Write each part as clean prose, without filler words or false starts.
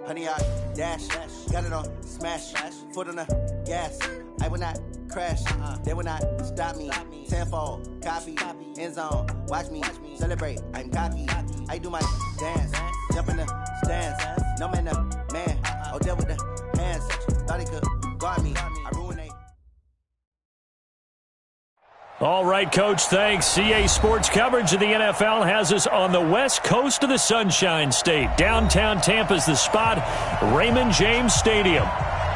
Honey, I dash, got it on smash, foot on the gas. I will not crash, they will not stop me. Tenfold, copy, end zone, watch me celebrate. I'm cocky, I do my dance, jump in the stands. No man, the man, oh, deal with the hands. Thought he could guard me, I ruined it. All right, Coach, thanks. CA Sports coverage of the NFL has us on the west coast of the Sunshine State. Downtown Tampa's the spot, Raymond James Stadium.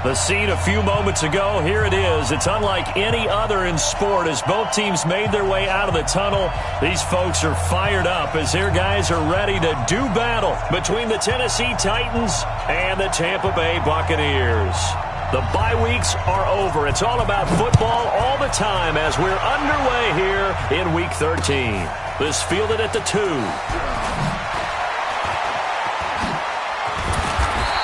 The scene a few moments ago, here it is. It's unlike any other in sport as both teams made their way out of the tunnel. These folks are fired up as their guys are ready to do battle between the Tennessee Titans and the Tampa Bay Buccaneers. The bye weeks are over. It's all about football all the time as we're underway here in Week 13. This fielded at the 2.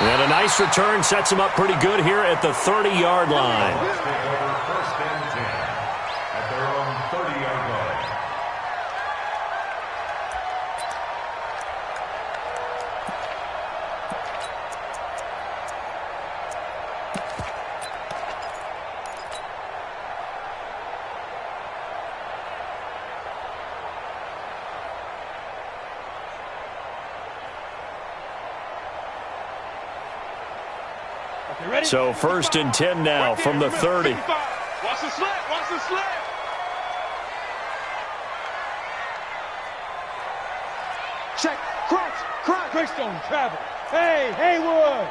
And a nice return sets him up pretty good here at the 30-yard line. First and 10 at their own 30-yard line. So 1st and 10 now from the 30. Watch the slant, watch the slant. Check, crunch, Greystone, travel. Hey, Haywood.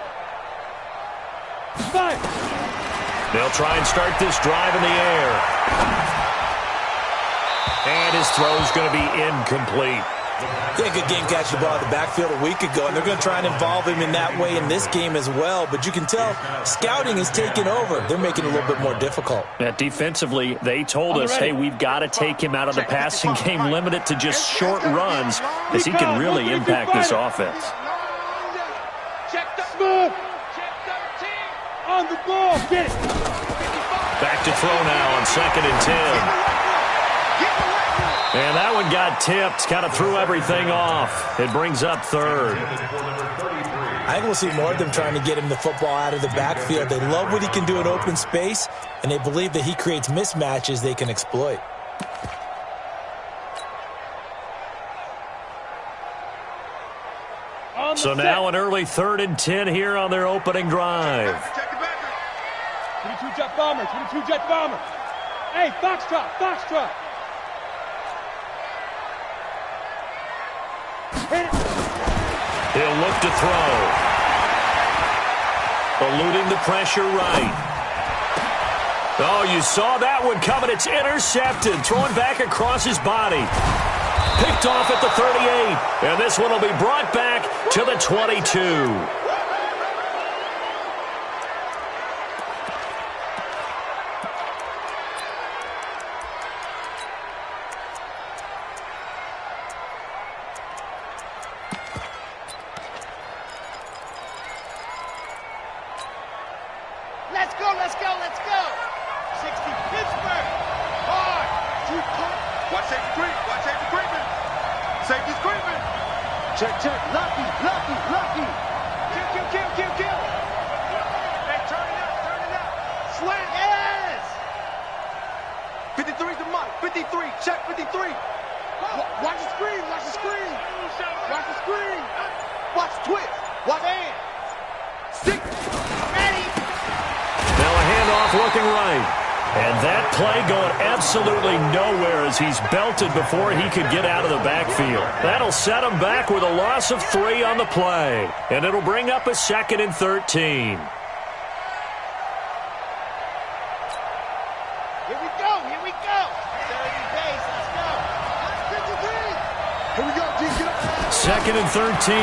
Fire. They'll try and start this drive in the air. And his throw's going to be incomplete. He had a good game catching the ball in the backfield a week ago, and they're going to try and involve him in that way in this game as well. But you can tell scouting is taking over. They're making it a little bit more difficult. Defensively, they told us, hey, we've got to take him out of the passing game, limit it to just short runs, as he can really impact this offense. Check the move. Check 13. On the ball. Get it. Back to throw now on 2nd and 10. And that one got tipped, kind of threw everything off. It brings up 3rd. I think we'll see more of them trying to get him the football out of the backfield. They love what he can do in open space, and they believe that he creates mismatches they can exploit. So now an early 3rd and 10 here on their opening drive. 22 jet bomber, 22 jet bomber. Hey, Foxtrot. He'll look to throw. Eluding the pressure right. Oh, you saw that one coming. It's intercepted. Throwing back across his body. Picked off at the 38. And this one will be brought back to the 22. Let's go. 60 Pittsburgh. Hard. Watch safety creeping. Safety's creeping. Check. Lucky. Kill. Hey, turn it up. Slant. Yes. 53's the mark. 53. Check 53. Watch the screen. Watch the twist. Watch hand. Stick. Ready. Now a handoff looking right. And that play going absolutely nowhere as he's belted before he could get out of the backfield. That'll set him back with a loss of 3 on the play. And it'll bring up a 2nd and 13. Here we go. 30 pace. Let's go. Here we go, G. Get up. 2nd and 13.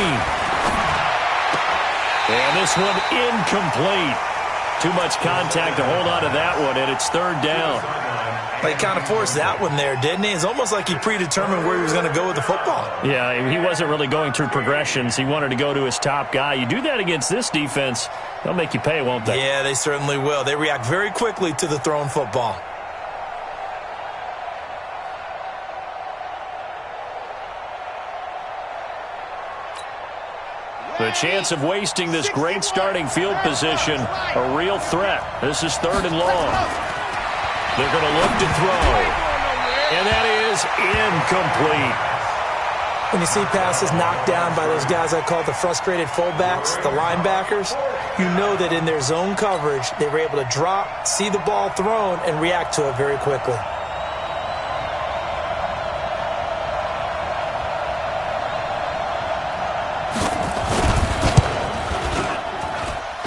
And this one incomplete. Too much contact to hold on to that one, and it's 3rd down. He kind of forced that one there, didn't he? It's almost like he predetermined where he was going to go with the football. Yeah, he wasn't really going through progressions. He wanted to go to his top guy. You do that against this defense, they'll make you pay, won't they? Yeah, they certainly will. They react very quickly to the thrown football. The The chance of wasting this great starting field position, a real threat. This is 3rd and long. They're going to look to throw. And that is incomplete. When you see passes knocked down by those guys I call the frustrated fullbacks, the linebackers, you know that in their zone coverage, they were able to drop, see the ball thrown, and react to it very quickly.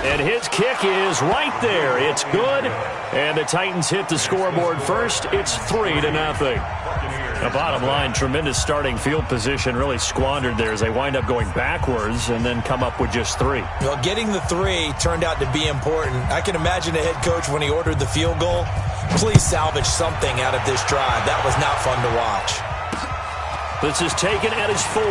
And his kick is right there. It's good. And the Titans hit the scoreboard first. It's 3-0. The bottom line, tremendous starting field position, really squandered there as they wind up going backwards and then come up with just 3. Well, getting the 3 turned out to be important. I can imagine the head coach when he ordered the field goal. Please salvage something out of this drive. That was not fun to watch. This is taken at his 4.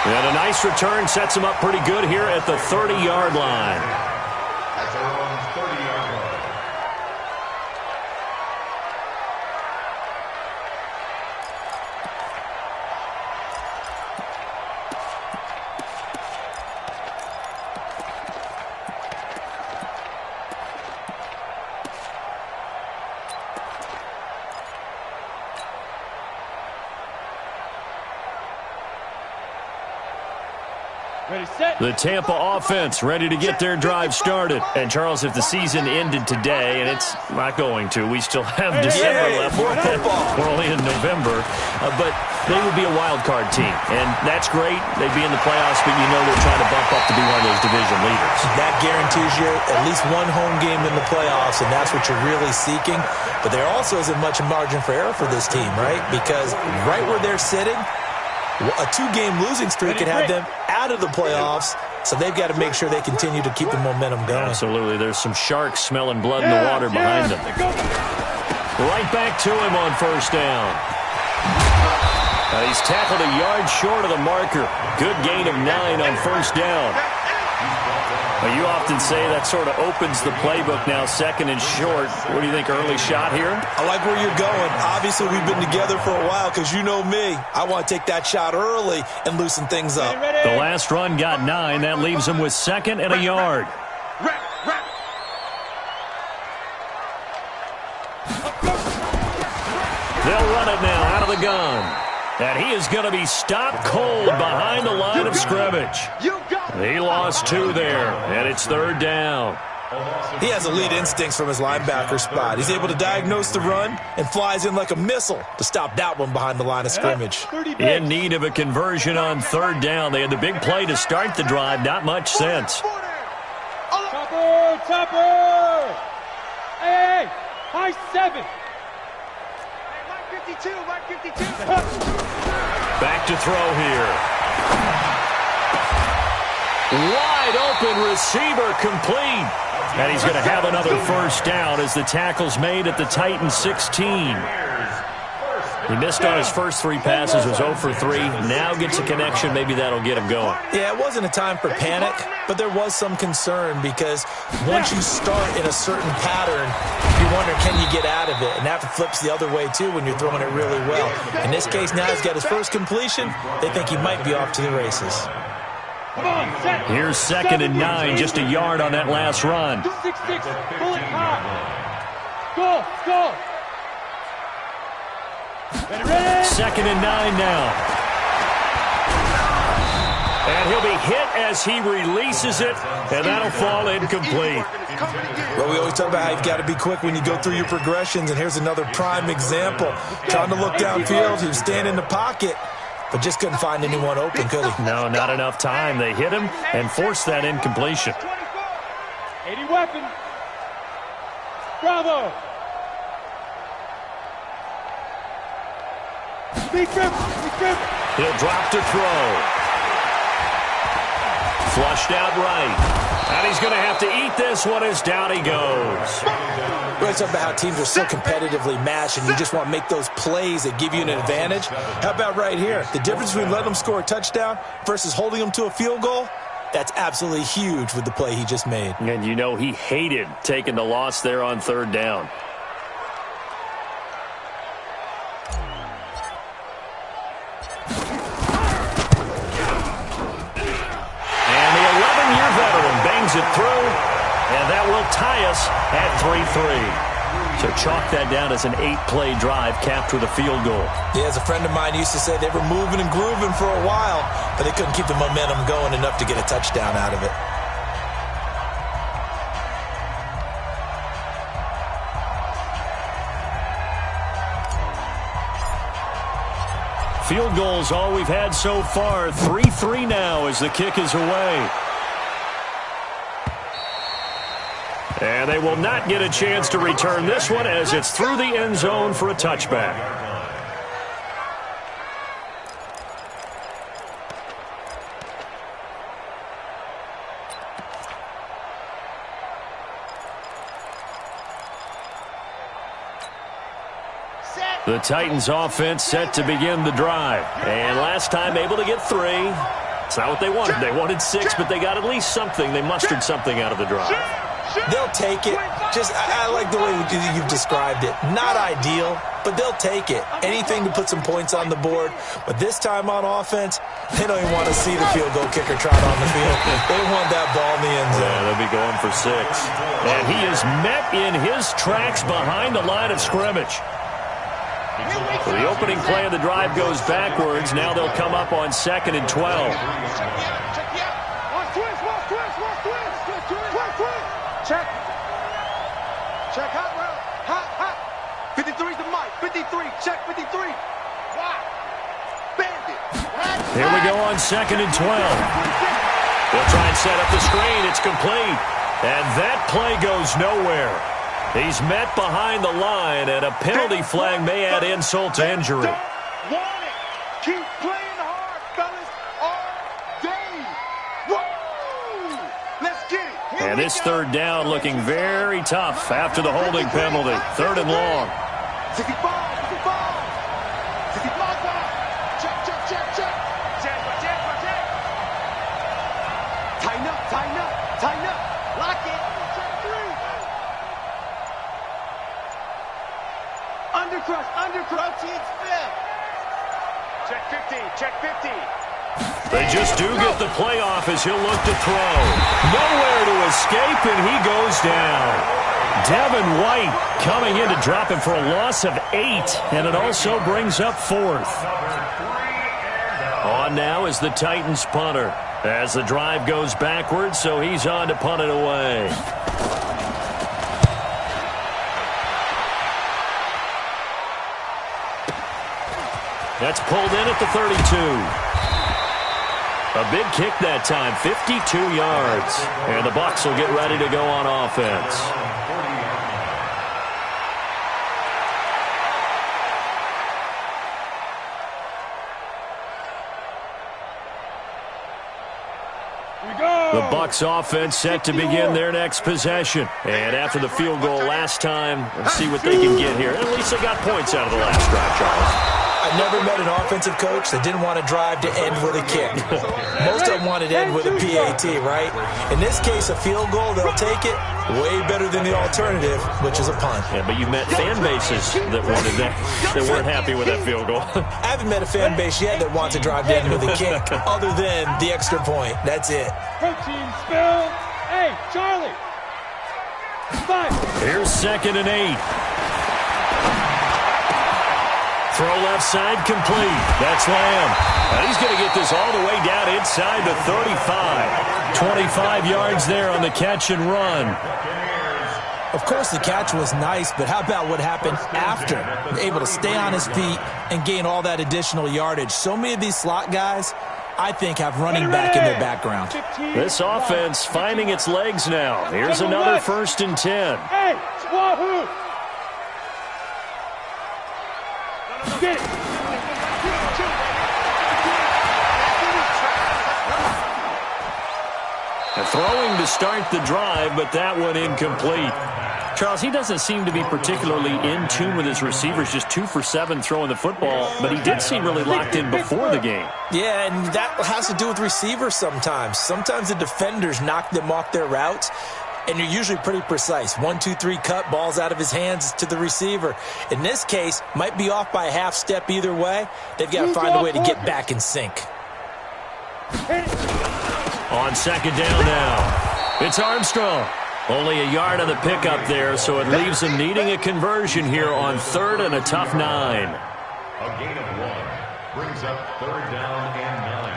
And a nice return sets him up pretty good here at the 30-yard line. At their own 30-yard line. The Tampa offense ready to get their drive started. And, Charles, if the season ended today, and it's not going to, we still have December left. We're only in November. But they would be a wild card team. And that's great. They'd be in the playoffs, but you know they're trying to bump up to be one of those division leaders. That guarantees you at least one home game in the playoffs, and that's what you're really seeking. But there also isn't much margin for error for this team, right? Because right where they're sitting, a 2-game losing streak could have them out of the playoffs, so they've got to make sure they continue to keep the momentum going. Absolutely. There's some sharks smelling blood in the water behind them. Right back to him on first down. He's tackled a yard short of the marker. Good gain of 9 on first down. Well, you often say that sort of opens the playbook now, 2nd and short. What do you think, early shot here? I like where you're going. Obviously, we've been together for a while because you know me. I want to take that shot early and loosen things up. The last run got 9. That leaves him with 2nd and a yard. They'll run it now out of the gun. And he is going to be stopped cold behind the line of scrimmage. He lost 2 there, and it's 3rd down. He has elite instincts from his linebacker spot. He's able to diagnose the run and flies in like a missile to stop that one behind the line of scrimmage. In need of a conversion on 3rd down. They had the big play to start the drive. Not much sense. Topper! Hey, high 7. Mark 52. Back to throw here. Wide open receiver complete. And he's going to have another first down as the tackle's made at the Titans 16. He missed on his first 3 passes, was 0 for 3. Now gets a connection. Maybe that'll get him going. Yeah, it wasn't a time for panic, but there was some concern because once you start in a certain pattern, you wonder, can you get out of it? And that flips the other way, too, when you're throwing it really well. In this case, now he's got his first completion. They think he might be off to the races. Here's 2nd and 9, just a yard on that last run. 266, pull it high. Go. 2nd and 9 now. And he'll be hit as he releases it, and that'll fall incomplete. Well, we always talk about how you've got to be quick when you go through your progressions, and here's another prime example. Trying to look downfield, he was standing in the pocket, but just couldn't find anyone open, could he? No, not enough time. They hit him and forced that incompletion. 80 weapon. Bravo. He'll drop to throw. Flushed out right. And he's going to have to eat this one as down he goes. We're talking about how teams are so competitively matched and you just want to make those plays that give you an advantage. How about right here? The difference between letting them score a touchdown versus holding them to a field goal, that's absolutely huge with the play he just made. And you know he hated taking the loss there on 3rd down. And that will tie us at 3-3. So chalk that down as an 8-play drive capped with a field goal. Yeah, as a friend of mine used to say, they were moving and grooving for a while, but they couldn't keep the momentum going enough to get a touchdown out of it. Field goals all we've had so far. 3-3 now as the kick is away. And they will not get a chance to return this one as it's through the end zone for a touchback. The Titans offense set to begin the drive. And last time able to get 3. It's not what they wanted. They wanted 6, but they got at least something. They mustered something out of the drive. They'll take it. I like the way you've described it. Not ideal, but they'll take it. Anything to put some points on the board. But this time on offense, they don't even want to see the field goal kicker trot on the field. They want that ball in the end zone. Yeah, they'll be going for 6. And he is met in his tracks behind the line of scrimmage. So the opening play of the drive goes backwards. Now they'll come up on 2nd and 12. Check. Check hot route. Hot. 53's the mic. 53. Check 53. Wow. Bandit. Here we go on 2nd and 12. They'll try and set up the screen. It's complete. And that play goes nowhere. He's met behind the line, and a penalty flag may add insult to injury. Don't want it. Keep playing hard, fellas, all day. Woo! Let's get it. And this 3rd down looking very tough after the holding penalty. 3rd and long. 65. Check. Tighten up. Lock it. Undercrush. Check 50. They just do get the playoff as he'll look to throw. Nowhere to escape, and he goes down. Devin White coming in to drop him for a loss of 8, and it also brings up 4th. On now is the Titans punter as the drive goes backwards, so he's on to punt it away. That's pulled in at the 32. A big kick that time, 52 yards. And the Bucs will get ready to go on offense. The Bucs offense set to begin their next possession. And after the field goal last time, let's see what they can get here. At least they got points out of the last drive, Charles. I've never met an offensive coach that didn't want to drive to end with a kick. Most of them wanted to end with a PAT, right? In this case, a field goal, they'll take it. Way better than the alternative, which is a punt. Yeah, but you've met fan bases that wanted that, that weren't happy with that field goal. I haven't met a fan base yet that wants to drive to end with a kick, other than the extra point. That's it. Protein spill. Hey, Charlie. 5. Here's 2nd and 8. Throw left side complete. That's Lamb. And he's going to get this all the way down inside the 35. 25 yards there on the catch and run. Of course, the catch was nice, but how about what happened after? Able to stay on his feet and gain all that additional yardage. So many of these slot guys, I think, have running back in their background. This offense finding its legs now. Here's another 1st and 10. Hey, wahoo! Get it. Throwing to start the drive, but that one incomplete. Charles, he doesn't seem to be particularly in tune with his receivers, just 2 for 7 throwing the football, but he did seem really locked in before the game. Yeah, and that has to do with receivers sometimes. Sometimes the defenders knock them off their routes, and you're usually pretty precise. 1, 2, 3 cut, balls out of his hands to the receiver. In this case, might be off by a half step either way. They've got to find a way to get back in sync. On 2nd down now, it's Armstrong. Only a yard on the pickup there, so it leaves them needing a conversion here on 3rd and a tough 9. A gain of 1 brings up 3rd down and 9.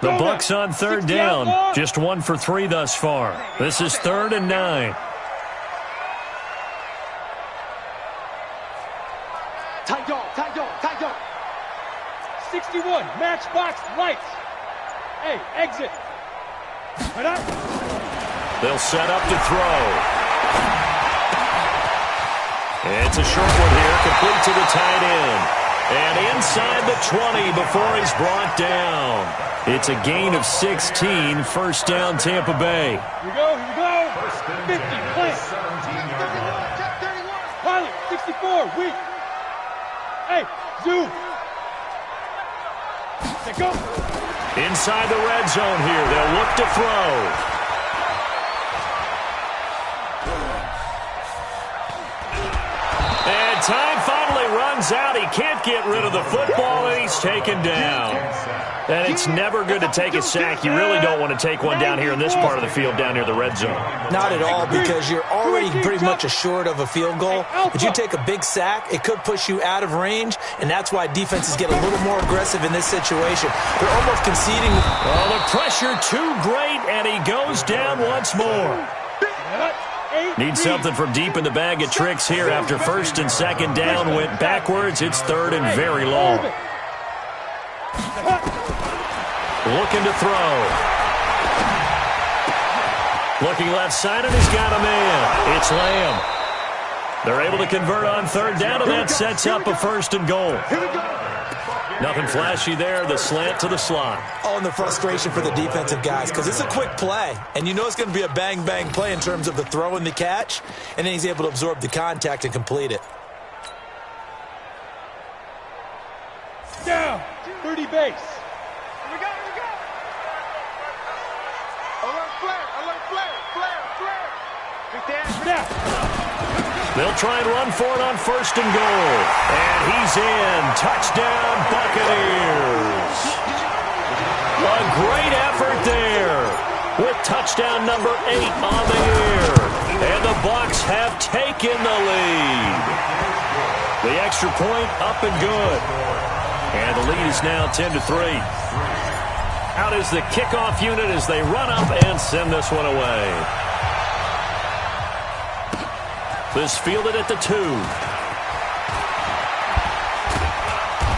The Bucs on 3rd down. Just 1 for 3 thus far. This is 3rd and 9. Tight dog, tight dog, tight dog. 61, matchbox lights. Hey, exit. Right up. They'll set up to throw. It's a short one here, complete to the tight end. And inside the 20 before he's brought down. It's a gain of 16, 1st down Tampa Bay. Here we go, here we go. 50, plant. Pilot, 64, weak. Hey, zoom. Let go. Inside the red zone here, they'll look to throw. And time finally runs out. He can't get rid of the football, and he's taken down. And it's never good to take a sack. You really don't want to take one down here in this part of the field, down near the red zone. Not at all, because you're already pretty much assured of a field goal. But you take a big sack, it could push you out of range, and that's why defenses get a little more aggressive in this situation. They're almost conceding. Oh, the pressure too great, and he goes down once more. Needs something from deep in the bag of tricks here after 1st and 2nd down went backwards. It's 3rd and very long. Looking to throw. Looking left side, and he's got a man. It's Lamb. They're able to convert on 3rd down, and that sets up a 1st and goal. Nothing flashy there, the slant to the slot. Oh, and the frustration for the defensive guys, because it's a quick play, and you know it's going to be a bang-bang play in terms of the throw and the catch, and then he's able to absorb the contact and complete it. Down, 30 base. Here we go, here we go. Alert flare, alert flare, flare, flare. Big Down. They'll try and run for it on 1st and goal. And he's in. Touchdown, Buccaneers. A great effort there with touchdown number 8 on the year. And the Bucs have taken the lead. The extra point up and good. And the lead is now 10-3. Out is the kickoff unit as they run up and send this one away. This fielded at the 2.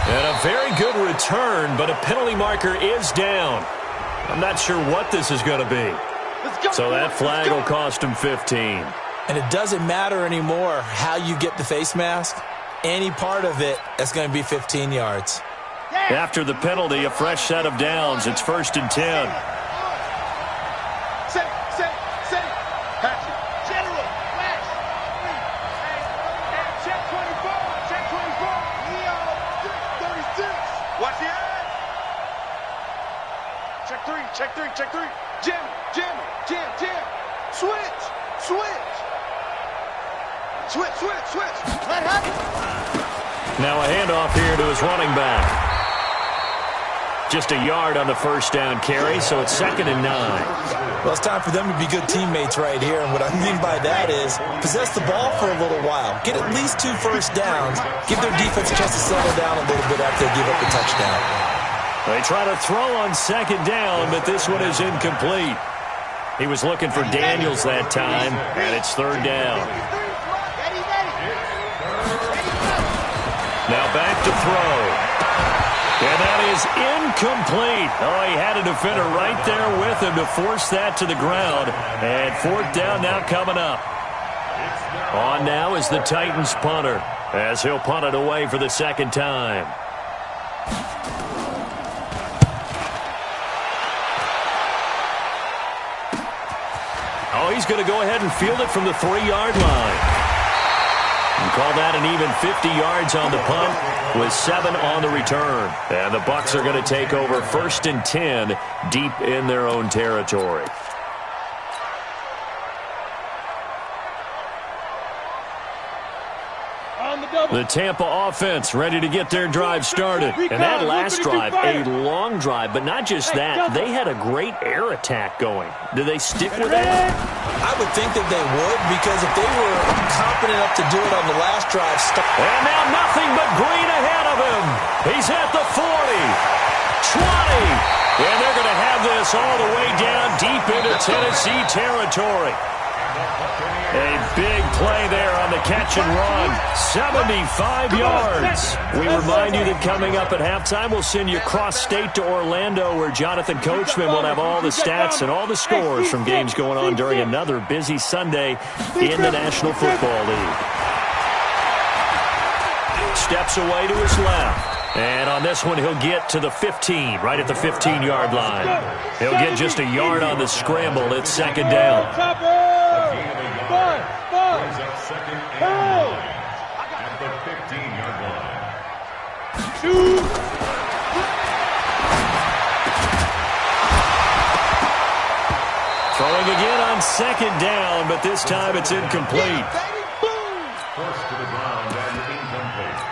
And a very good return, but a penalty marker is down. I'm not sure what this is going to be. So that flag will cost him 15. And it doesn't matter anymore how you get the face mask. Any part of it, that's going to be 15 yards. After the penalty, a fresh set of downs. It's 1st and 10. Check 3. Jim. Switch. Let happen. Now a handoff here to his running back. Just a yard on the 1st down carry, so it's 2nd and 9. Well, it's time for them to be good teammates right here, and what I mean by that is possess the ball for a little while. Get at least 2 first downs. Give their defense a chance to settle down a little bit after they give up the touchdown. They try to throw on 2nd down, but this one is incomplete. He was looking for Daniels that time, and it's 3rd down. Now back to throw. And that is incomplete. Oh, he had a defender right there with him to force that to the ground. And 4th down now coming up. On now is the Titans punter, as he'll punt it away for the 2nd time. Oh, he's going to go ahead and field it from the 3-yard line. And call that an even 50 yards on the punt with 7 on the return. And the Bucs are going to take over 1st and 10 deep in their own territory. On on the double. The Tampa offense ready to get their drive started. And that last drive, a long drive, but not just that. They had a great air attack going. Do they stick with that? I would think that they would, because if they were confident enough to do it on the last drive. And now nothing but green ahead of him. He's at the 40, 20. And they're going to have this all the way down deep into Tennessee territory. A big play there on the catch and run. 75 yards. We remind you that coming up at halftime, we'll send you cross-state to Orlando, where Jonathan Coachman will have all the stats and all the scores from games going on during another busy Sunday in the National Football League. Steps away to his left. And on this one, he'll get to the 15, right at the 15-yard line. He'll get just a yard on the scramble. It's second down. Brings up second and 9 at the 15-yard line. Throwing again on second down, but this time it's incomplete. Forced to the ground and incomplete.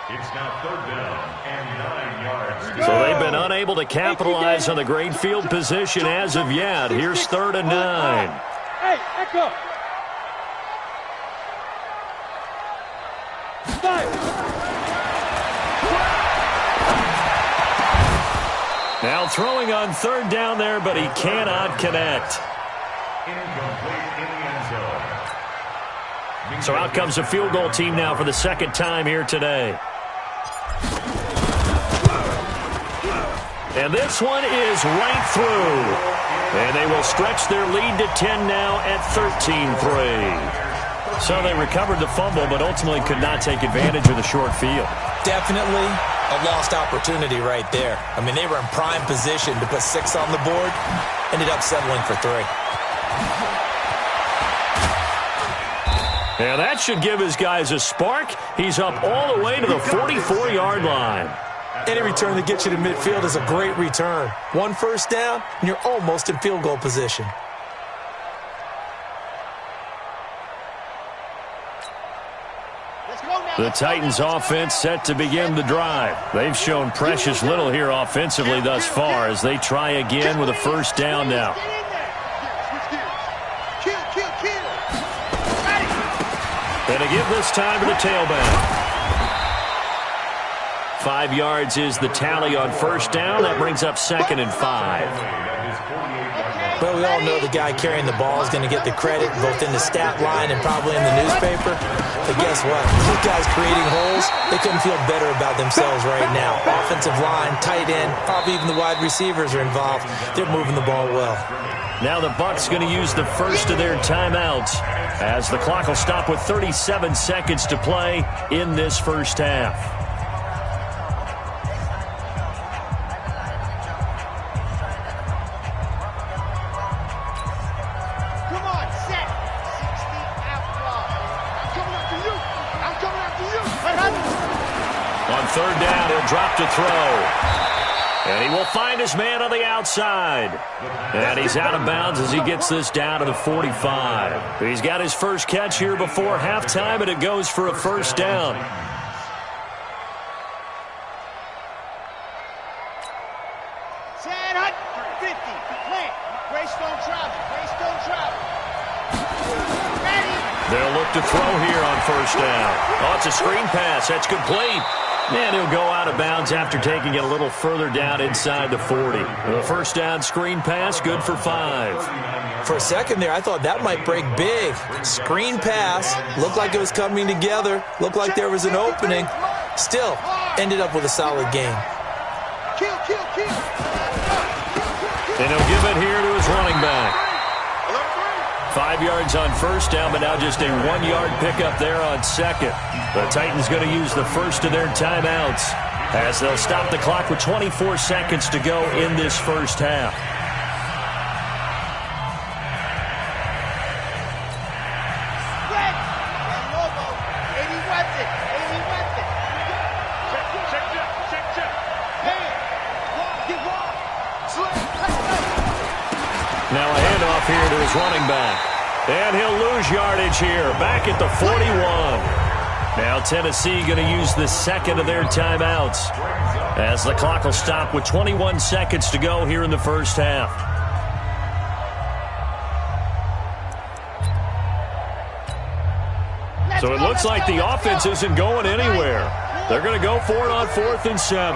It's now third down and 9 yards. So they've been unable to capitalize on the great field position as of yet. Here's third and 9. Hey, echo. Now throwing on third down there, but he cannot connect. Incomplete in the end zone. So out comes the field goal team now for the second time here today. And this one is right through. And they will stretch their lead to 10 now at 13-3. So they recovered the fumble, but ultimately could not take advantage of the short field. Definitely a lost opportunity right there. I mean, they were in prime position to put 6 on the board. Ended up settling for 3. And that should give his guys a spark. He's up all the way to the 44-yard line. Any return that gets you to midfield is a great return. 1 first down, and you're almost in field goal position. The Titans offense set to begin the drive. They've shown precious little here offensively thus far as they try again with a first down now. And to give this time to the tailback. 5 yards is the tally on first down. That brings up second and 5. Well, we all know the guy carrying the ball is going to get the credit both in the stat line and probably in the newspaper. But guess what? These guys creating holes, they couldn't feel better about themselves right now. Offensive line, tight end, probably even the wide receivers are involved. They're moving the ball well. Now the Bucs going to use the first of their timeouts as the clock will stop with 37 seconds to play in this first half. Third down, he'll drop to throw. And he will find his man on the outside. And he's out of bounds as he gets this down to the 45. He's got his first catch here before halftime, and it goes for a first down. They'll look to throw here on first down. Oh, it's a screen pass. That's complete. And he'll go out of bounds after taking it a little further down inside the 40. The first down screen pass, good for 5. For a second there, I thought that might break big. Screen pass, looked like it was coming together, looked like there was an opening. Still, ended up with a solid game. And he'll give it here to his running back. 5 yards on first down, but now just a 1-yard pickup there on second. The Titans going to use the first of their timeouts as they'll stop the clock with 24 seconds to go in this first half. Now a handoff here to his running back. And he'll lose yardage here, back at the 41. Now Tennessee going to use the second of their timeouts as the clock will stop with 21 seconds to go here in the first half. So it looks like the offense isn't going anywhere. They're going to go for it on 4th and 7.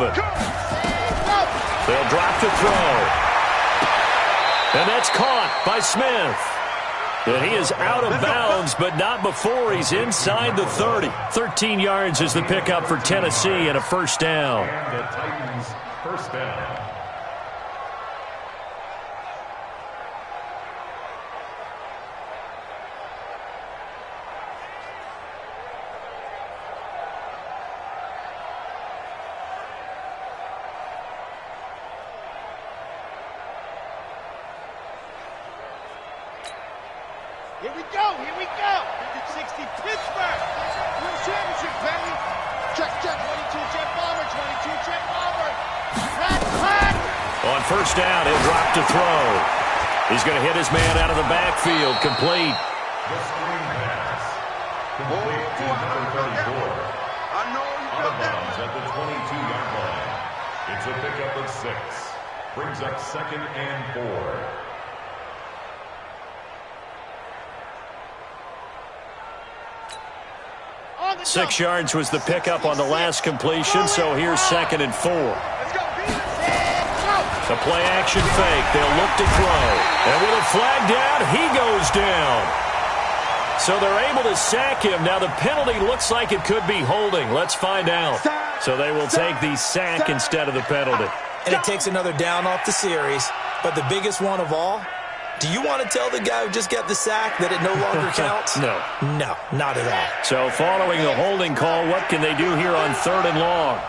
They'll drop to throw. And that's caught by Smith. And he is out of bounds, but not before he's inside the 30. 13 yards is the pickup for Tennessee and a first down. And the Titans first down. Here we go, here we go. 60 Pittsburgh. World championship, baby. Check, 22 Jet Bomber, 22 Jet Bomber. Hot. On first down, he'll drop to throw. He's going to hit his man out of the backfield, complete. The screen pass. Complete to number 34. Out of bounds at the 22-yard line. It's a pickup of 6. Brings up 2nd and 4. 6 yards was the pickup on the last completion, so here's 2nd and 4. The play action fake. They'll look to throw. And with a flag down, he goes down. So they're able to sack him. Now the penalty looks like it could be holding. Let's find out. So they will take the sack instead of the penalty. And it takes another down off the series. But the biggest one of all, do you want to tell the guy who just got the sack that it no longer counts? No. No, not at all. So following the holding call, what can they do here on 3rd and long?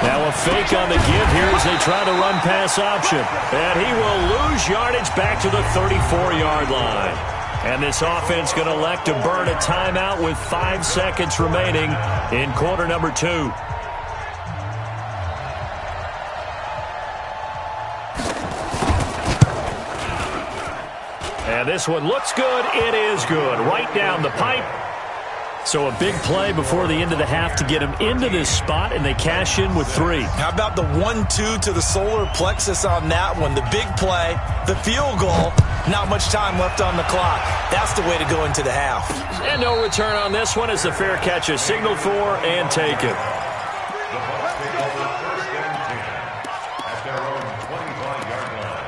Now a fake on the give here as they try the run-pass option. And he will lose yardage back to the 34-yard line. And this offense going to elect to burn a timeout with 5 seconds remaining in quarter number 2. And this one looks good. It is good. Right down the pipe. So a big play before the end of the half to get him into this spot, and they cash in with 3. How about the 1-2 to the solar plexus on that one? The big play, the field goal, not much time left on the clock. That's the way to go into the half. And no return on this one as the fair catch is signaled for and taken. The Bucs take over 1st and 10 at their own 25-yard line.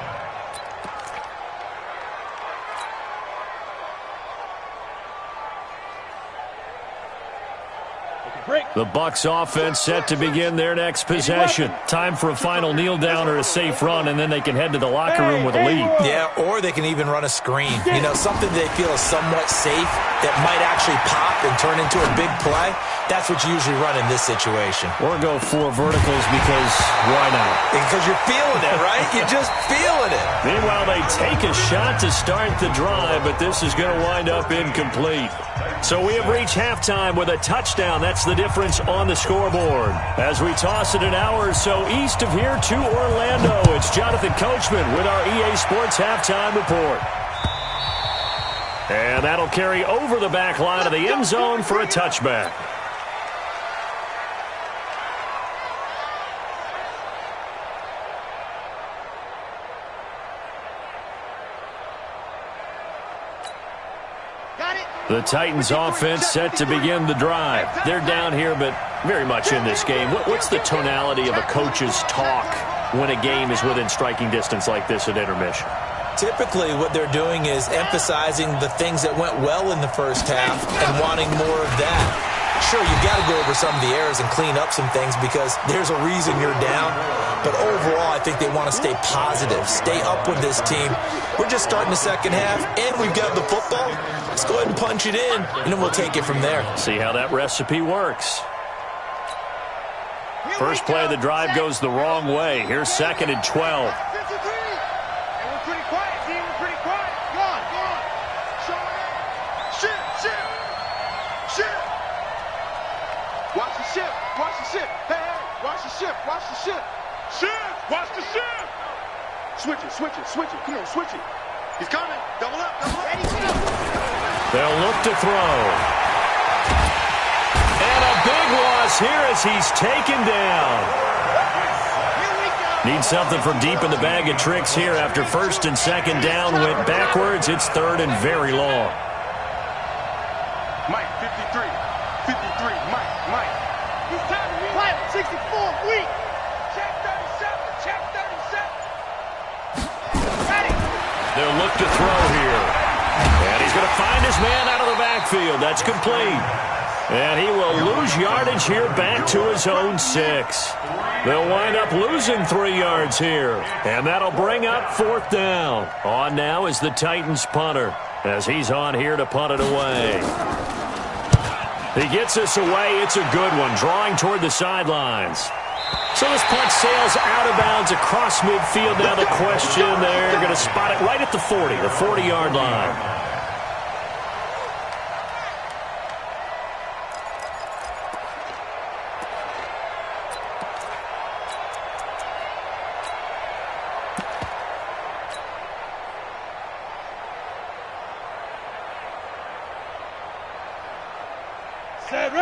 The Bucs offense set to begin their next possession. Time for a final kneel down or a safe run, and then they can head to the locker room with a lead. Yeah, or they can even run a screen. You know, something they feel is somewhat safe that might actually pop and turn into a big play. That's what you usually run in this situation. Or go 4 verticals because why not? Because you're feeling it, right? You're just feeling it. Meanwhile, they take a shot to start the drive, but this is going to wind up incomplete. So we have reached halftime with a touchdown. That's the difference on the scoreboard. As we toss it an hour or so east of here to Orlando, it's Jonathan Coachman with our EA Sports Halftime Report. And that'll carry over the back line of the end zone for a touchback. The Titans offense set to begin the drive. They're down here, but very much in this game. What's the tonality of a coach's talk when a game is within striking distance like this at intermission? Typically, what they're doing is emphasizing the things that went well in the first half and wanting more of that. Sure, you've got to go over some of the errors and clean up some things because there's a reason you're down. But overall, I think they want to stay positive, stay up with this team. We're just starting the second half, and we've got the football. Let's go ahead and punch it in, and then we'll take it from there. See how that recipe works. First play of the drive goes the wrong way. Here's 2nd and 12. Watch the ship. Watch the ship. Hey, watch the ship. Watch the ship. Ship. Watch the ship. Switch it. Switch it. Switch it. Come on, switch it. He's coming. Double up. Double up. Ready, go. They'll look to throw. And a big loss here as he's taken down. Need something from deep in the bag of tricks here after first and second down went backwards. It's third and very long. Mike, 53. 53. Mike. He's time to read. 64, weak. Check 37. Check 37. Ready. They'll look to throw here. And he's going to find his man out of the backfield. That's complete. And he will lose yardage here back to his own 6. They'll wind up losing 3 yards here. And that'll bring up 4th down. On now is the Titans punter as he's on here to punt it away. He gets this away. It's a good one, drawing toward the sidelines. So this punt sails out of bounds across midfield. Now the question, they're going to spot it right at the 40, the 40-yard line.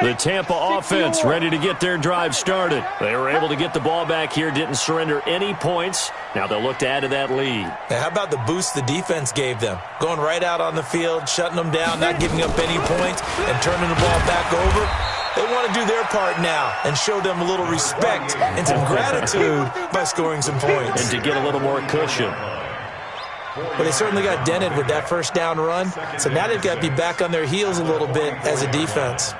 The Tampa offense ready to get their drive started. They were able to get the ball back here, didn't surrender any points. Now they'll look to add to that lead. How about the boost the defense gave them? Going right out on the field, shutting them down, not giving up any points, and turning the ball back over. They want to do their part now and show them a little respect and some gratitude by scoring some points. And to get a little more cushion. Well, they certainly got dented with that first down run, so now they've got to be back on their heels a little bit as a defense.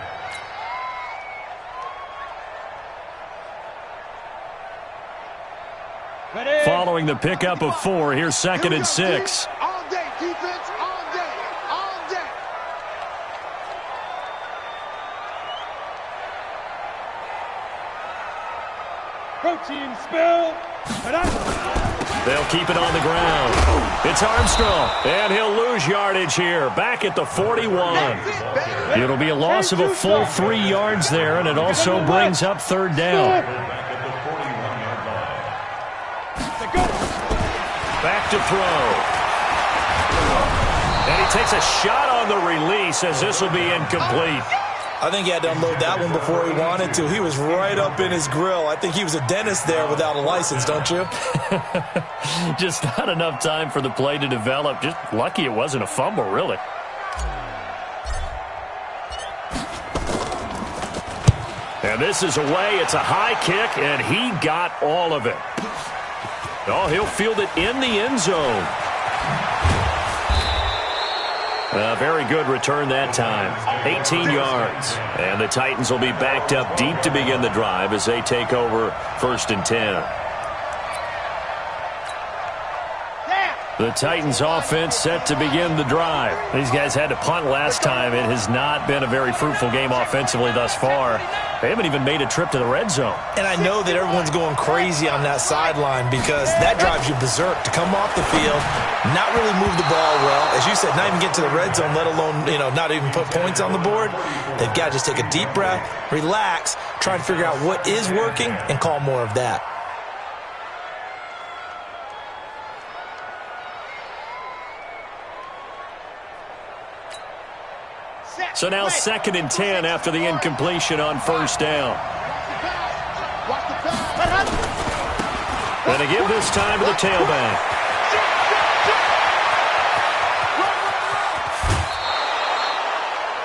Following the pickup of 4, here's 2nd and 6. All day, defense, all day, all day. Protein spill. They'll keep it on the ground. It's Armstrong, and he'll lose yardage here, back at the 41. It'll be a loss of a full 3 yards there, and it also brings up 3rd down. Back to throw. And he takes a shot on the release as this will be incomplete. I think he had to unload that one before he wanted to. He was right up in his grill. I think he was a dentist there without a license, don't you? Just not enough time for the play to develop. Just lucky it wasn't a fumble, really. And this is away. It's a high kick, and he got all of it. Oh, he'll field it in the end zone. A very good return that time. 18 yards. And the Titans will be backed up deep to begin the drive as they take over 1st and 10. The Titans offense set to begin the drive. These guys had to punt last time. It has not been a very fruitful game offensively thus far. They haven't even made a trip to the red zone. And I know that everyone's going crazy on that sideline because that drives you berserk to come off the field, not really move the ball well. As you said, not even get to the red zone, let alone, not even put points on the board. They've got to just take a deep breath, relax, try and figure out what is working, and call more of that. So now 2nd and 10 after the incompletion on 1st down. And to give this time to the tailback.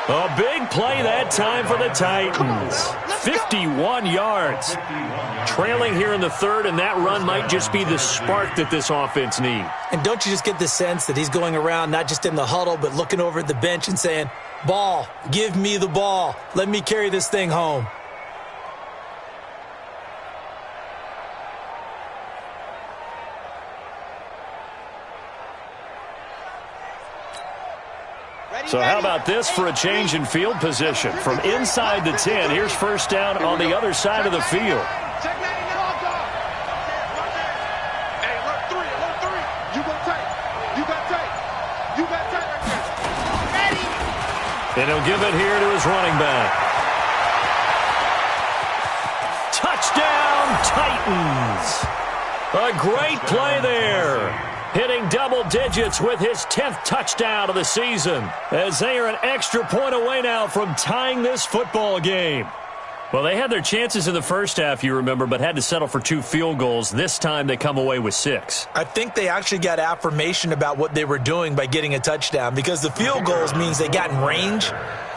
A big play that time for the Titans. 51 yards. Trailing here in the 3rd, and that run might just be the spark that this offense needs. And don't you just get the sense that he's going around, not just in the huddle, but looking over at the bench and saying, ball, give me the ball. Let me carry this thing home. So how about this for a change in field position? From inside the 10, here's 1st down on the other side of the field. And he'll give it here to his running back. Touchdown, Titans. A great play there. Hitting approaching double digits with his 10th touchdown of the season, as they are an extra point away now from tying this football game. Well, they had their chances in the first half, you remember, but had to settle for 2 field goals. This time they come away with 6. I think they actually got affirmation about what they were doing by getting a touchdown, because the field goals means they got in range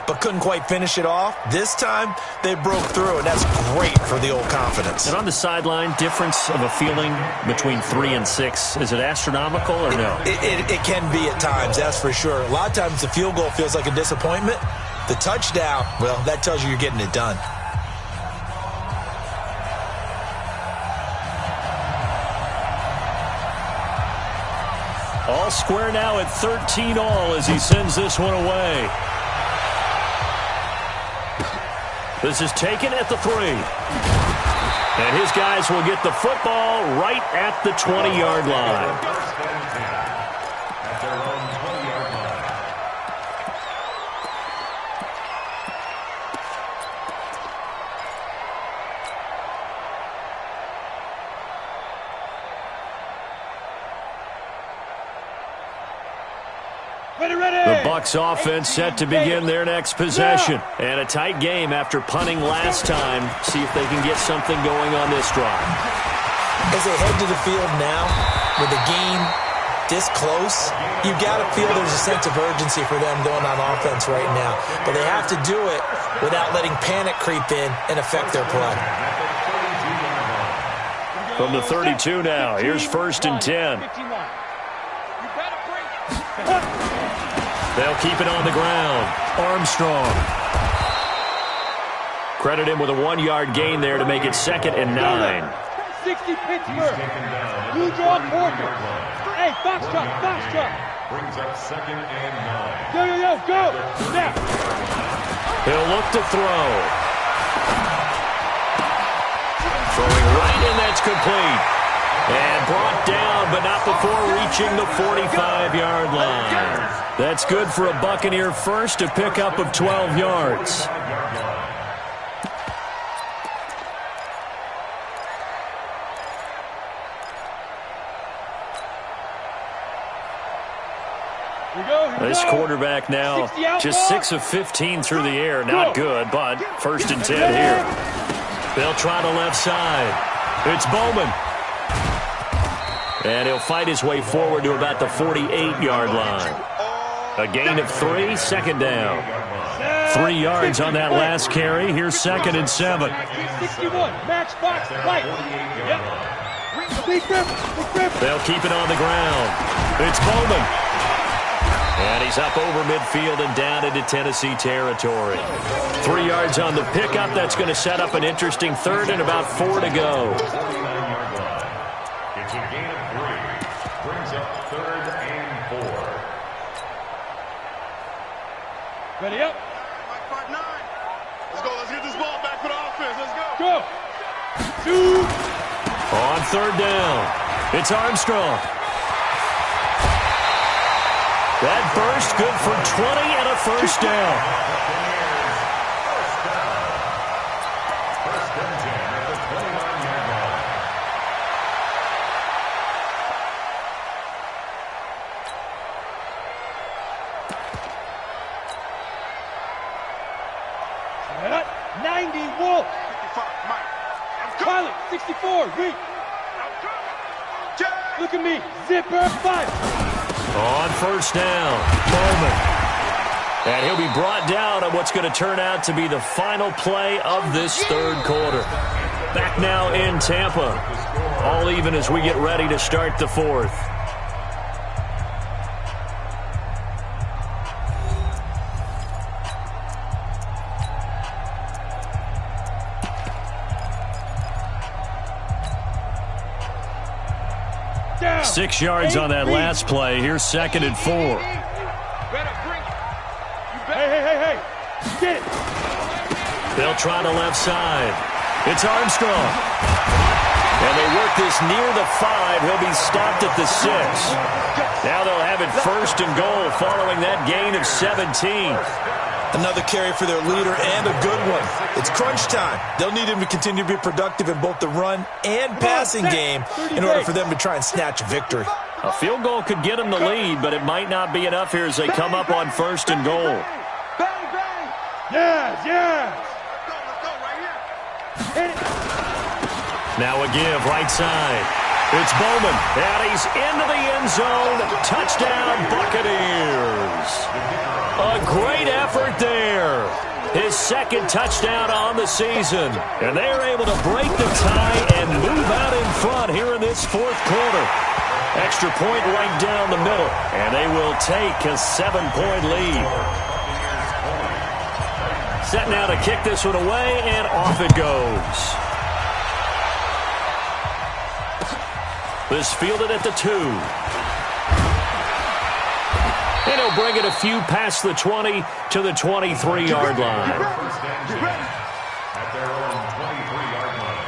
but couldn't quite finish it off. This time they broke through, and that's great for the old confidence. And on the sideline, difference of a feeling between 3 and 6, is it astronomical or no? It can be at times, that's for sure. A lot of times the field goal feels like a disappointment. The touchdown, well, that tells you you're getting it done. All square now at 13 all as he sends this one away. This is taken at the 3. And his guys will get the football right at the 20-yard line. The Bucs offense set to begin their next possession. And a tight game after punting last time. See if they can get something going on this drive. As they head to the field now, with the game this close, you got to feel there's a sense of urgency for them going on offense right now. But they have to do it without letting panic creep in and affect their play. From the 32 now, here's 1st and 10. They'll keep it on the ground. Armstrong. Credit him with a 1-yard gain there to make it 2nd and 9. 60 Pittsburgh. Blue draw corner. Hey, foxtrot. Brings up 2nd and 9. Yo, go. Now. He'll look to throw. Throwing right, and that's complete. And brought down, but not before reaching the 45-yard line. That's good for a Buccaneer first, a pickup of 12 yards. This quarterback now just 6 of 15 through the air. Not good, but 1st and 10 here. They'll try the left side. It's Bowman. And he'll fight his way forward to about the 48-yard line. A gain of 3, 2nd down. 3 yards on that last carry. Here's 2nd and 7. 61, matchbox, right. Yep. They'll keep it on the ground. It's Bowman. And he's up over midfield and down into Tennessee territory. 3 yards on the pickup. That's going to set up an interesting 3rd and about 4 to go. It's a gain of 3. Brings up 3rd and 4. Ready up. 5-9. Let's go. Let's get this ball back for the offense. Let's go. Go. 2. On 3rd down, it's Armstrong. That burst good for 20 and a 1st down. First and 10 at the 29-yard line. Set. 90 Wolf. 55, Mike. Pilot, 64, reach. Look at me, zipper, 5. On 1st down, Bowman. And he'll be brought down on what's going to turn out to be the final play of this 3rd quarter. Back now in Tampa. All even as we get ready to start the 4th. Down. 6 yards on that last play. Here's 2nd and 4. Hey. Get it. They'll try the left side. It's Armstrong. And they work this near the 5. He'll be stopped at the 6. Now they'll have it 1st and goal following that gain of 17. Another carry for their leader and a good one. It's crunch time. They'll need him to continue to be productive in both the run and passing game in order for them to try and snatch a victory. A field goal could get them the lead, but it might not be enough here as they come up on 1st and goal. Yes, yes. Now a give right side. It's Bowman, and he's into the end zone. Touchdown, Buccaneers. A great effort there. His 2nd touchdown on the season. And they're able to break the tie and move out in front here in this 4th quarter. Extra point right down the middle, and they will take a 7-point lead. Set now to kick this one away, and off it goes. This fielded at the 2. And he'll bring it a few past the 20 to the 23-yard line. At their own 23-yard line.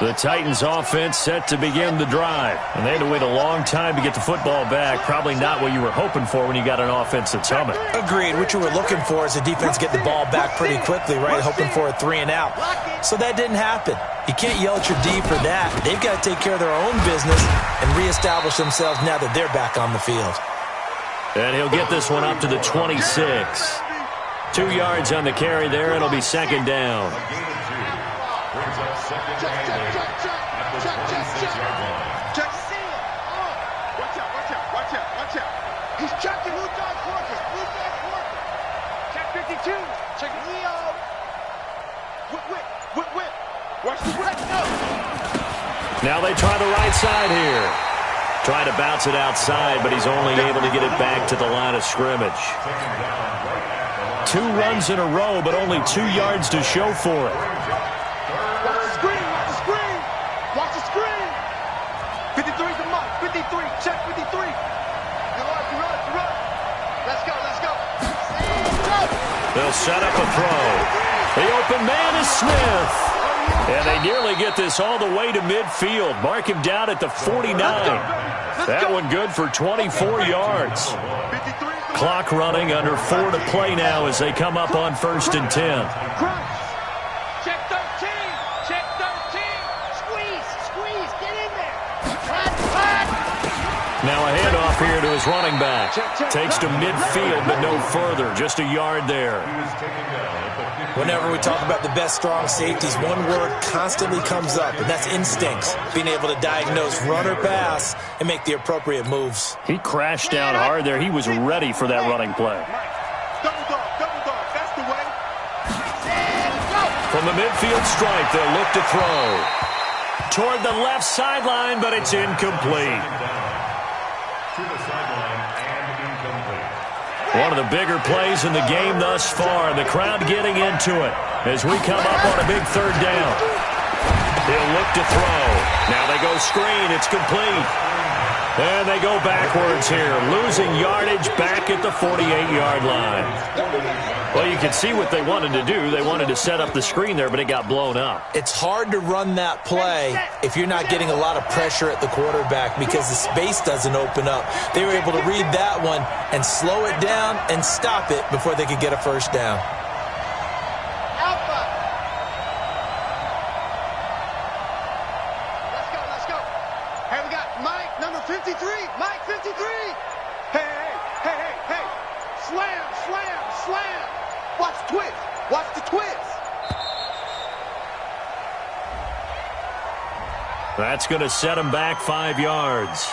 The Titans offense set to begin the drive. And they had to wait a long time to get the football back. Probably not what you were hoping for when you got an offense that's humming. Agreed. What you were looking for is the defense get the ball back pretty quickly, right? Hoping for a 3 and out. So that didn't happen. You can't yell at your D for that. They've got to take care of their own business and reestablish themselves now that they're back on the field. And he'll get this one up to the 26. 2 yards on the carry there. It'll be 2nd down. Brings up 2nd and 8 at the 26-yard line. Check. Watch out. He's checking. Blue dog forces. Check 52. Check Leo. Whip. Watch the whip. No. Now they try the right side here. Trying to bounce it outside, but he's only able to get it back to the line of scrimmage. 2 runs in a row, but only 2 yards to show for it. Watch the screen. 53's a mark. 53. Check 53. You run. Let's go. They'll set up a throw. The open man is Smith. And they nearly get this all the way to midfield. Mark him down at the 49. That one good for 24 yards. Clock running, under 4 to play now as they come up on 1st and 10. Check 13. Squeeze. Get in there. Now a handoff here to his running back. Takes to midfield, but no further. Just a yard there. Whenever we talk about the best strong safeties, one word constantly comes up, and that's instincts. Being able to diagnose run or pass and make the appropriate moves. He crashed down hard there. He was ready for that running play. Double dog. That's the way. From the midfield stripe, they'll look to throw. Toward the left sideline, but it's incomplete. To the sideline and incomplete. One of the bigger plays in the game thus far. The crowd getting into it as we come up on a big 3rd down. He'll look to throw. Now they go screen. It's complete. And they go backwards here, losing yardage back at the 48-yard line. Well, you can see what they wanted to do. They wanted to set up the screen there, but it got blown up. It's hard to run that play if you're not getting a lot of pressure at the quarterback because the space doesn't open up. They were able to read that one and slow it down and stop it before they could get a 1st down. Let's go. Hey, we got Mike, number 53. Mike, 53. Hey. Slam. Watch the twist. That's going to set him back 5 yards.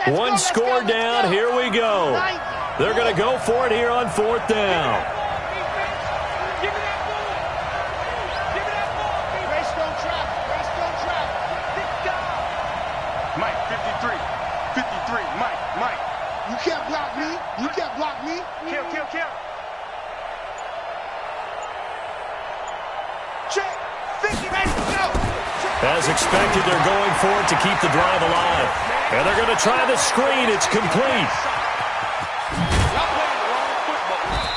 One score down. Here we go. They're going to go for it here on 4th down. Mike. You can't block me. Kill. Check. 50, ready, go. As expected, they're going for it to keep the drive alive. And they're going to try the screen. It's complete.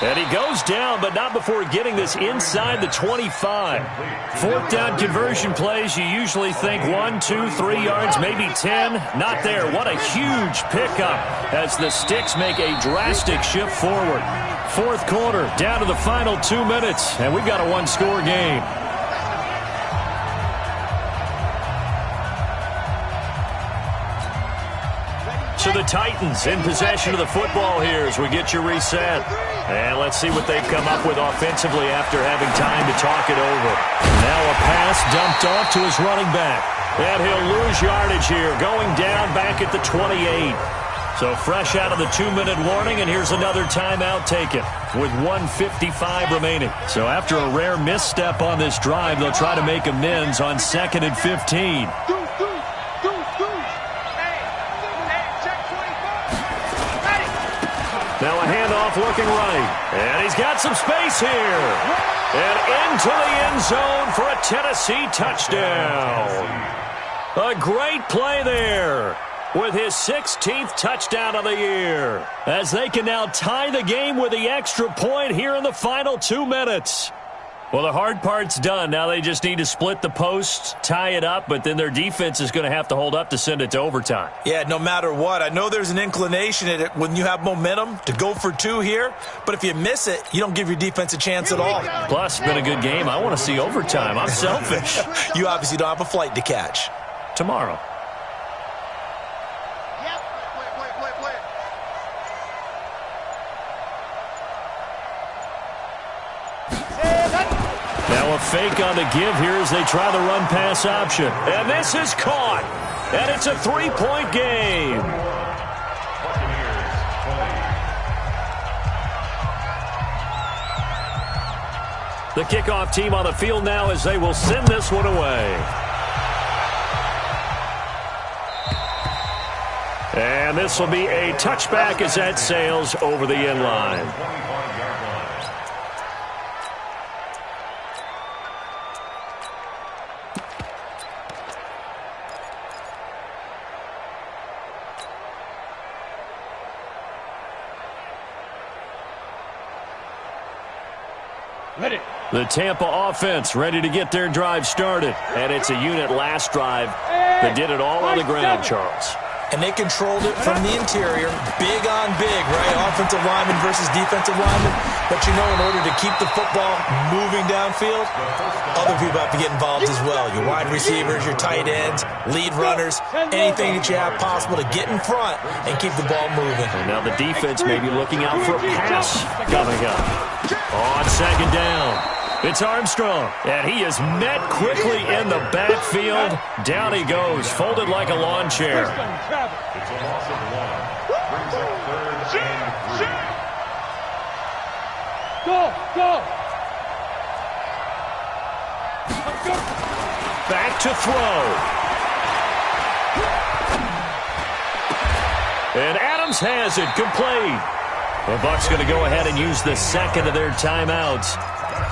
And he goes down, but not before getting this inside the 25. Fourth down conversion plays, you usually think 1, 2, 3 yards, maybe 10. Not there. What a huge pickup as the Sticks make a drastic shift forward. Fourth quarter, down to the final 2 minutes, and we've got a one-score game. So the Titans in possession of the football here as we get you reset. And let's see what they've come up with offensively after having time to talk it over. Now a pass dumped off to his running back. And he'll lose yardage here, going down back at the 28. So fresh out of the 2-minute warning, and here's another timeout taken with 1:55 remaining. So after a rare misstep on this drive, they'll try to make amends on 2nd and 15. Now a handoff looking right. And he's got some space here. And into the end zone for a Tennessee touchdown. A great play there with his 16th touchdown of the year, as they can now tie the game with the extra point here in the final 2 minutes. Well, the hard part's done. Now they just need to split the posts, tie it up, but then their defense is going to have to hold up to send it to overtime. Yeah, no matter what. I know there's an inclination in it when you have momentum to go for 2 here, but if you miss it, you don't give your defense a chance at all. Plus, it's been a good game. I want to see overtime. I'm selfish. You obviously don't have a flight to catch. Tomorrow. Now a fake on the give here as they try the run-pass option. And this is caught. And it's a 3-point game. The kickoff team on the field now as they will send this one away. And this will be a touchback as that sails over the end line. Ready. The Tampa offense ready to get their drive started. And it's a unit last drive that did it all on the ground, Charles. And they controlled it from the interior, big on big, right? Offensive lineman versus defensive lineman. But, you know, in order to keep the football moving downfield, other people have to get involved as well. Your wide receivers, your tight ends, lead runners, anything that you have possible to get in front and keep the ball moving. And now the defense may be looking out for a pass coming up. On second down, it's Armstrong, and he is met quickly in the backfield. Down he goes, folded like a lawn chair. It's a loss of 1. Brings up 3rd and 3. Go! Back to throw. And Adams has it complete. The Bucs going to go ahead and use the second of their timeouts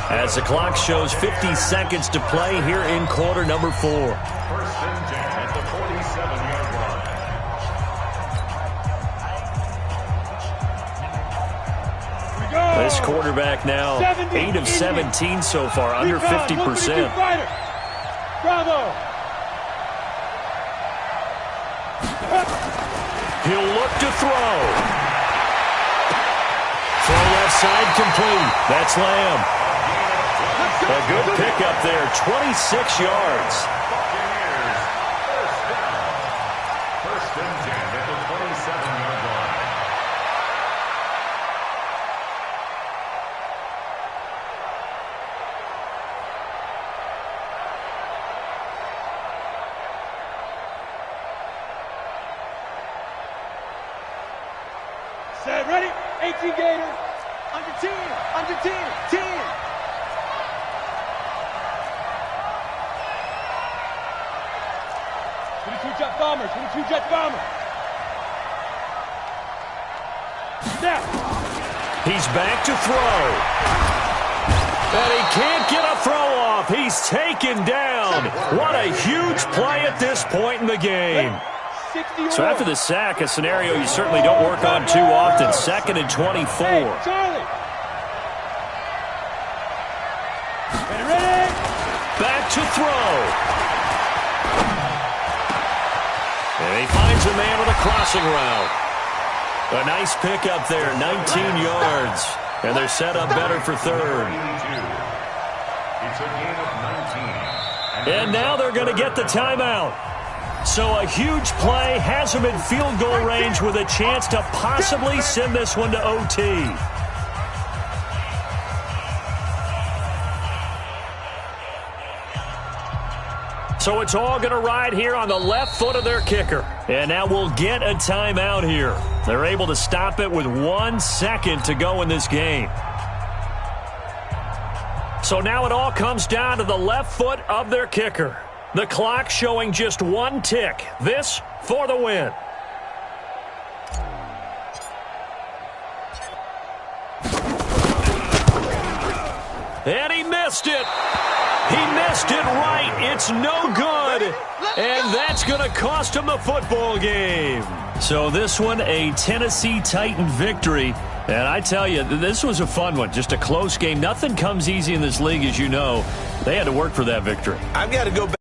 as the clock shows 50 seconds to play here in quarter number 4. First and 10 at the 47-yard line. This quarterback now 8 of 17 so far, under 50%. Bravo! He'll look to throw. Throw left side complete. That's Lamb. A good pickup there, 26 yards. First and 10 at the 27-yard line. Set, ready? 18 Gators. Under 10, under 10, 10. Jet bombers, 22 jet bombers. Snap. He's back to throw. And he can't get a throw off. He's taken down. What a huge play at this point in the game. So after the sack, a scenario you certainly don't work on too often. 2nd and 24. Hey, Charlie. Get ready. Back to throw. And he finds a man on a crossing route. A nice pickup there, 19 yards. And they're set up better for third. It's a gain of 19. And now they're going to get the timeout. So a huge play has them in field goal range with a chance to possibly send this one to OT. So it's all going to ride here on the left foot of their kicker. And now we'll get a timeout here. They're able to stop it with 1 second to go in this game. So now it all comes down to the left foot of their kicker. The clock showing just 1 tick. This for the win. And he missed it. He missed it right. It's no good. And that's going to cost him the football game. So this one, a Tennessee Titan victory. And I tell you, this was a fun one. Just a close game. Nothing comes easy in this league, as you know. They had to work for that victory. I've got to go back.